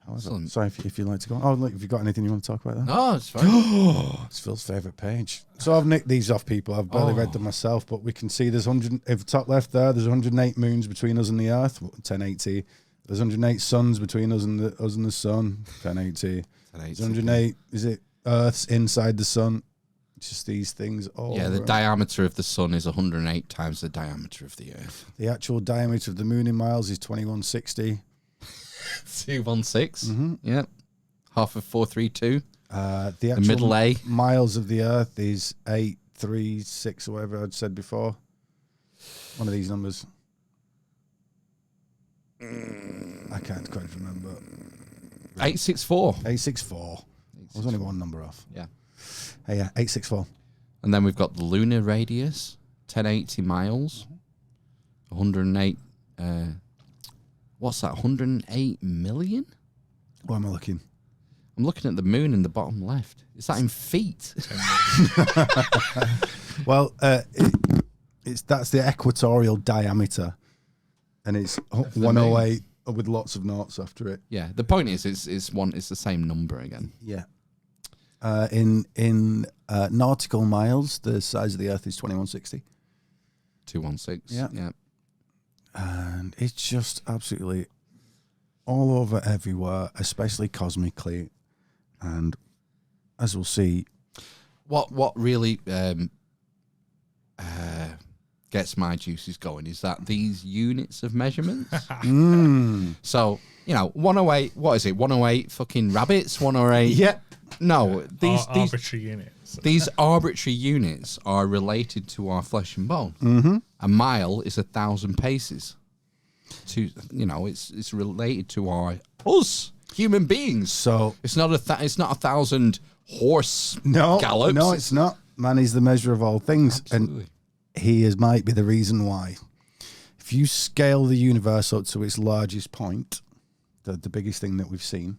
However, sorry if you'd like to go. Oh, look, have you got anything you want to talk about there? No, it's fine. It's Phil's favourite page. So I've nicked these off people. I've barely read them myself, but we can see there's 100. If top left there's 108 moons between us and the Earth. 1080. There's 108 suns between us and the sun. 1080. There's 108. Is it Earths inside the sun? Just these things all the around. diameter of the sun is 108 times the diameter of the Earth. The actual diameter of the moon in miles is 2160. 216. Yeah. Half of 432. The actual middle A. miles of the Earth is 836 or whatever I'd said before. One of these numbers. I can't quite remember. 864. 864. I was only one number off. Yeah. Hey, yeah, 864. And then we've got the lunar radius, 1080 miles, 108. What's that? 108 million? Why am I looking? I'm looking at the moon in the bottom left. Is that in feet? Well, that's the equatorial diameter, and it's 108 with lots of noughts after it. Yeah. The point is, it's the same number again. Yeah. In nautical miles, the size of the Earth is 2160. 216. Yeah. And it's just absolutely all over everywhere, especially cosmically. And as we'll see, What really gets my juices going is that these units of measurements. So 108. What is it? 108 fucking rabbits. 108. yeah, No, these arbitrary units. These arbitrary units are related to our flesh and bone. Mm-hmm. A mile is 1,000 paces. It's related to us human beings. So it's not 1,000 horse gallops. No, it's not. Man is the measure of all things, Absolutely. and might be the reason why. If you scale the universe up to its largest point, the biggest thing that we've seen,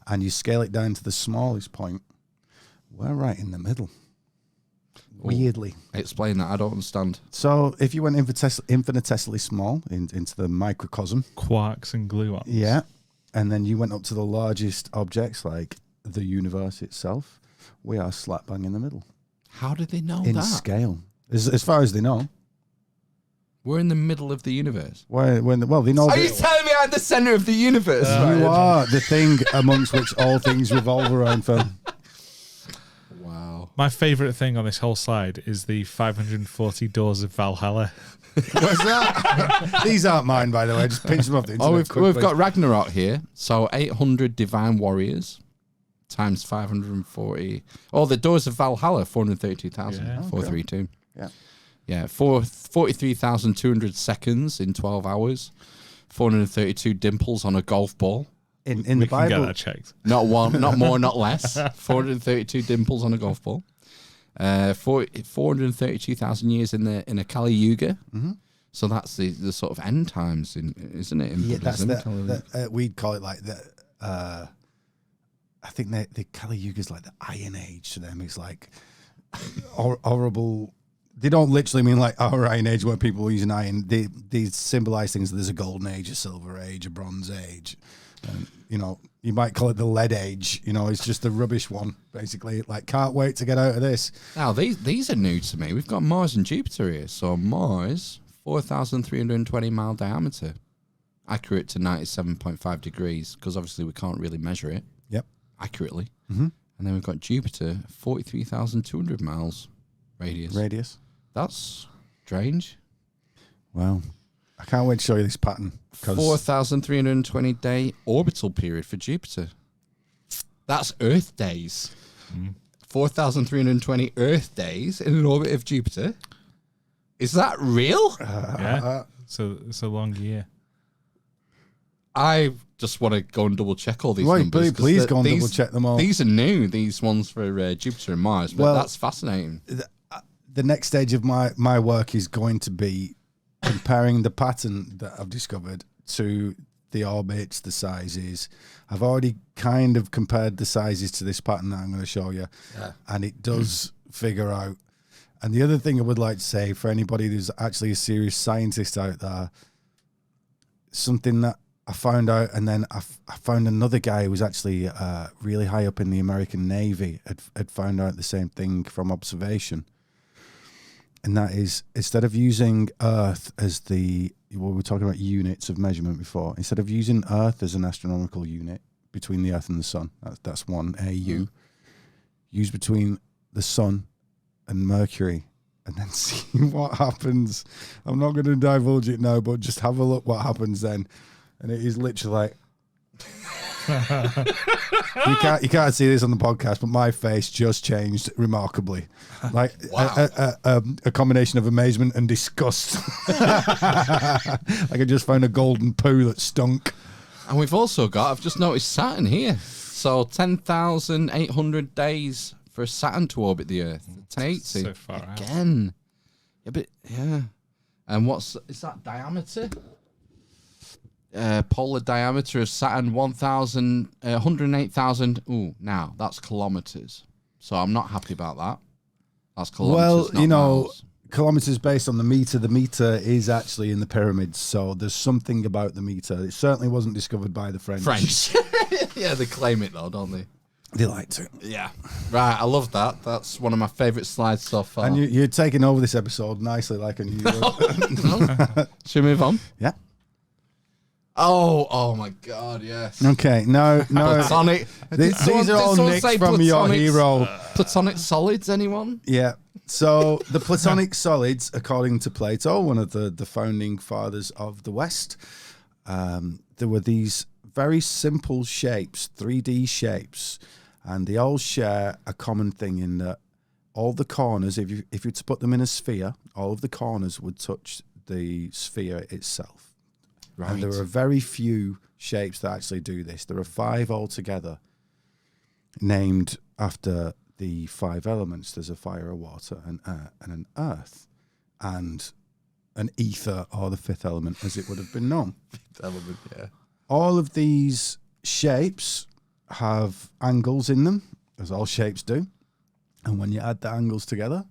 and you scale it down to the smallest point, we're right in the middle. Weirdly. Explain that. I don't understand. So if you went infinitesimally small into the microcosm. Quarks and gluons. Yeah. And then you went up to the largest objects like the universe itself, we are slap bang in the middle. How did they know in that? scale. As far as they know. We're in the middle of the universe. They know. Are you telling me I'm the center of the universe? You are the thing amongst which all things revolve around, Phil. Wow. My favourite thing on this whole slide is the 540 doors of Valhalla. What's that? These aren't mine, by the way. Just pinch them off the internet. We've got Ragnarok here. So 800 divine warriors times 540. Oh, the doors of Valhalla, 432,000. Yeah. 432. Yeah. Yeah, 43,200 seconds in 12 hours. 432 dimples on a golf ball. In We the can get Bible, that checked. Not one, not more, not less. 432 dimples on a golf ball. 432,000 years in a Kali Yuga. Mm-hmm. So that's the sort of end times, isn't it? yeah, that's we'd call it like the. I think the Kali Yuga is like the Iron Age to them. It's like horrible. They don't literally mean like our Iron Age where people were using iron. They symbolize things. There's a golden age, a silver age, a bronze age. And, you might call it the lead age. It's just the rubbish one, basically. Like, can't wait to get out of this. Now, these are new to me. We've got Mars and Jupiter here. So Mars, 4,320 mile diameter, accurate to 97.5 degrees, because obviously we can't really measure it accurately. Mm-hmm. And then we've got Jupiter, 43,200 miles radius. That's strange. Wow. I can't wait to show you this pattern. 4,320 day orbital period for Jupiter. That's Earth days. 4,320 Earth days in an orbit of Jupiter. Is that real? Yeah. So it's a long year. I just want to go and double check all these numbers. Please go and double check them all. These are new, these ones for Jupiter and Mars, but that's fascinating. The next stage of my work is going to be comparing the pattern that I've discovered to the orbits, the sizes. I've already kind of compared the sizes to this pattern that I'm going to show you, and it does figure out. And the other thing I would like to say for anybody who's actually a serious scientist out there, something that I found out, and then I found another guy who was actually really high up in the American Navy had found out the same thing from observation. And that is, instead of using Earth as we were talking about units of measurement before, instead of using Earth as an astronomical unit between the Earth and the Sun, that's one AU, use between the Sun and Mercury, and then see what happens. I'm not going to divulge it now, but just have a look what happens then. And it is literally like, you can't see this on the podcast, but my face just changed remarkably, like a combination of amazement and disgust. Like I just found a golden poo that stunk. And we've also got, I've just noticed Saturn here. So 10,800 days for Saturn to orbit the Earth. 1080 so far again. Yeah, but yeah. And is that diameter? Polar diameter of Saturn 108,000. Ooh, now that's kilometers. So I'm not happy about that. That's kilometers. Well, miles. kilometers based on the meter. The meter is actually in the pyramids, so there's something about the meter. It certainly wasn't discovered by the French. Yeah, they claim it though, don't they? They like to. Yeah. Right, I love that. That's one of my favourite slides so far. And you're taking over this episode nicely, like a new. Should we move on? Yeah. Oh my God, yes. Okay, no. Platonic. These are all nicks from your hero. Platonic solids, anyone? Yeah. So the Platonic solids, according to Plato, one of the founding fathers of the West, there were these very simple shapes, 3D shapes, and they all share a common thing in that all the corners, if you were to put them in a sphere, all of the corners would touch the sphere itself. Right. And there are very few shapes that actually do this. There are 5 altogether named after the 5 elements. There's a fire, a water, an air, and an earth, and an ether, or the 5th element, as it would have been known. 5th element, yeah. All of these shapes have angles in them, as all shapes do. And when you add the angles together,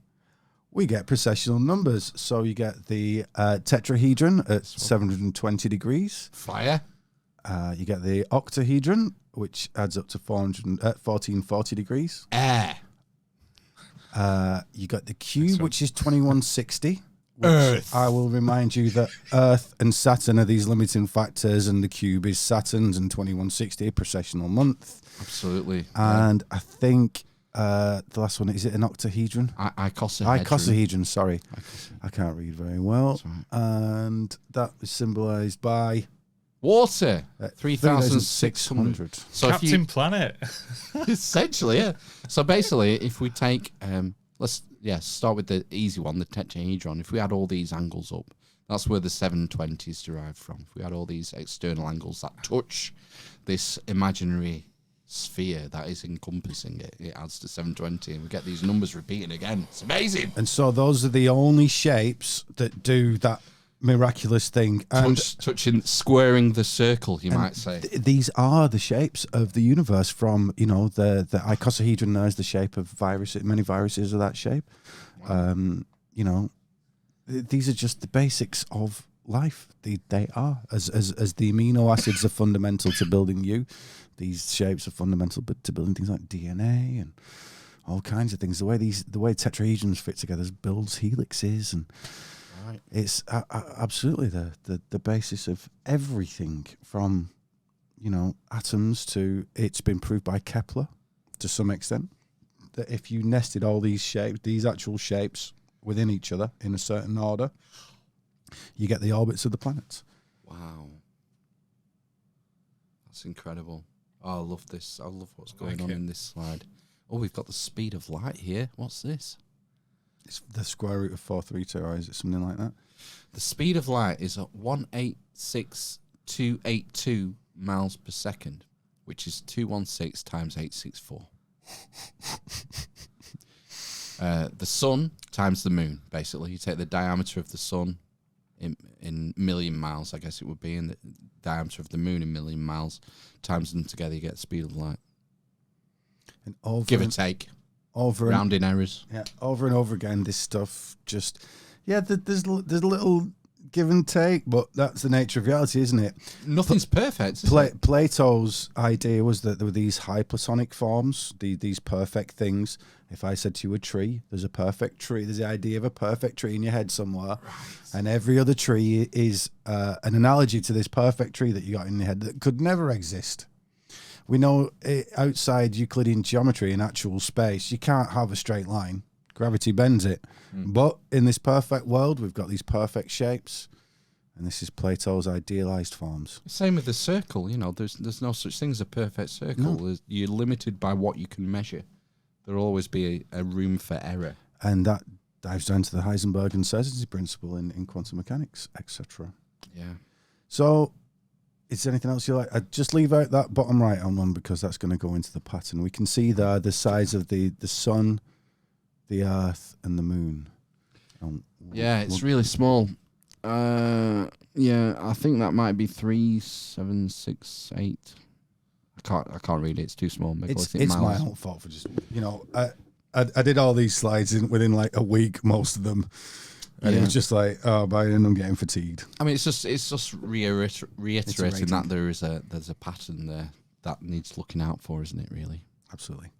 we get precessional numbers. So you get the tetrahedron at 720 degrees. Fire. You get the octahedron, which adds up to 1440 degrees. Air. You got the cube, which is 2160. Earth. I will remind you that Earth and Saturn are these limiting factors, and the cube is Saturn's, and 2160, precessional month. Absolutely. And I think the last one, is it an octahedron? Icosahedron, sorry. I can't read very well. Right. And that is symbolized by water. 3,600. So Captain Planet. Essentially, yeah. So basically, if we take, let's start with the easy one, the tetrahedron. If we add all these angles up, that's where the 720 is derived from. If we add all these external angles that touch this imaginary sphere that is encompassing it, it adds to 720, and we get these numbers repeating again. It's amazing. And so those are the only shapes that do that miraculous thing. And squaring the circle, you might say. These are the shapes of the universe. From the icosahedron now is the shape of viruses. Many viruses are that shape. Wow. These are just the basics of life. They are as the amino acids are fundamental to building you. These shapes are fundamental to building things like DNA and all kinds of things. The way tetrahedrons fit together builds helixes, and right. It's absolutely the basis of everything from atoms to, it's been proved by Kepler to some extent that if you nested all these shapes, these actual shapes within each other in a certain order, you get the orbits of the planets. Wow, that's incredible. Oh, I love this. I love what's going on in this slide. Oh, we've got the speed of light here. What's this? It's the square root of 432, or is it something like that? The speed of light is at 186,282 miles per second, which is 216 times 864. The sun times the moon, basically. You take the diameter of the sun in million miles, I guess it would be, and the diameter of the moon in million miles, times them together, you get the speed of light. And give or take. Rounding errors. Yeah, over and over again, this stuff just... Yeah, there's little give and take, but that's the nature of reality, isn't it? Nothing's perfect. Is it? Plato's idea was that there were these high Platonic forms, these perfect things. If I said to you a tree, there's a perfect tree. There's the idea of a perfect tree in your head somewhere. Right. And every other tree is an analogy to this perfect tree that you got in your head that could never exist. We know outside Euclidean geometry in actual space, you can't have a straight line. Gravity bends it. But in this perfect world, we've got these perfect shapes. And this is Plato's idealized forms. Same with the circle. You know, there's no such thing as a perfect circle. No. You're limited by what you can measure. There'll always be a room for error. And that dives down to the Heisenberg uncertainty principle in quantum mechanics, etc. Yeah. So, is there anything else you like? I'd just leave out that bottom right on one because that's going to go into the pattern. We can see there the size of the sun, the earth, and the moon. Yeah, it's really small. Yeah, I think that might be 3768. I can't read it. It's too small. It's my own fault for just I did all these slides within like a week, most of them, and it was just like, by the end I'm getting fatigued. I mean, it's just reiterating that there's a pattern there that needs looking out for, isn't it? Really, absolutely.